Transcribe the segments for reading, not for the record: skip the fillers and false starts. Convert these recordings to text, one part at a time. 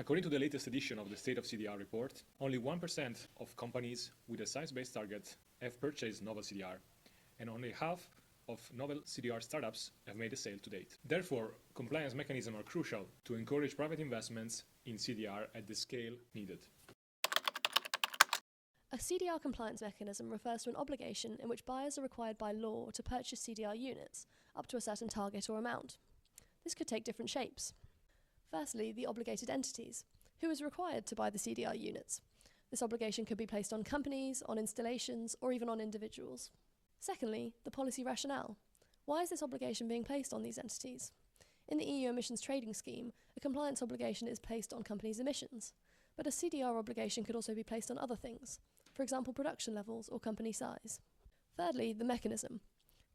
According to the latest edition of the State of CDR report, only 1% of companies with a science-based target have purchased novel CDR, and only half of novel CDR startups have made a sale to date. Therefore, compliance mechanisms are crucial to encourage private investments in CDR at the scale needed. A CDR compliance mechanism refers to an obligation in which buyers are required by law to purchase CDR units up to a certain target or amount. This could take different shapes. Firstly, the obligated entities. Who is required to buy the CDR units? This obligation could be placed on companies, on installations, or even on individuals. Secondly, the policy rationale. Why is this obligation being placed on these entities? In the EU emissions trading scheme, a compliance obligation is placed on companies' emissions, but a CDR obligation could also be placed on other things, for example production levels or company size. Thirdly, the mechanism.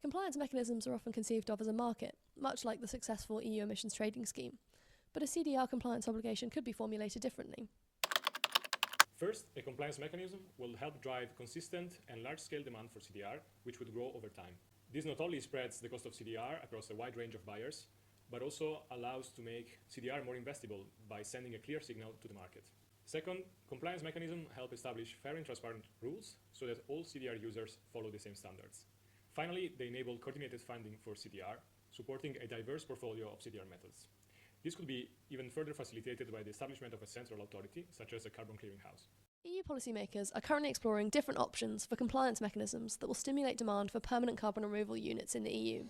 Compliance mechanisms are often conceived of as a market, much like the successful EU emissions trading scheme, but a CDR compliance obligation could be formulated differently. First, a compliance mechanism will help drive consistent and large-scale demand for CDR, which would grow over time. This not only spreads the cost of CDR across a wide range of buyers, but also allows to make CDR more investable by sending a clear signal to the market. Second, compliance mechanisms help establish fair and transparent rules so that all CDR users follow the same standards. Finally, they enable coordinated funding for CDR, supporting a diverse portfolio of CDR methods. This could be even further facilitated by the establishment of a central authority, such as a carbon clearinghouse. EU policymakers are currently exploring different options for compliance mechanisms that will stimulate demand for permanent carbon removal units in the EU.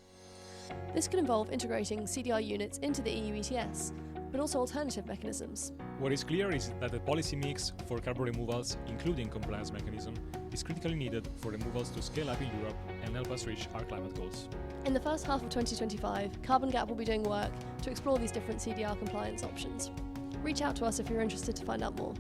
This could involve integrating CDR units into the EU ETS, but also alternative mechanisms. What is clear is that the policy mix for carbon removals, including compliance mechanism, is critically needed for removals to scale up in Europe and help us reach our climate goals. In the first half of 2025, Carbon Gap will be doing work to explore these different CDR compliance options. Reach out to us if you're interested to find out more.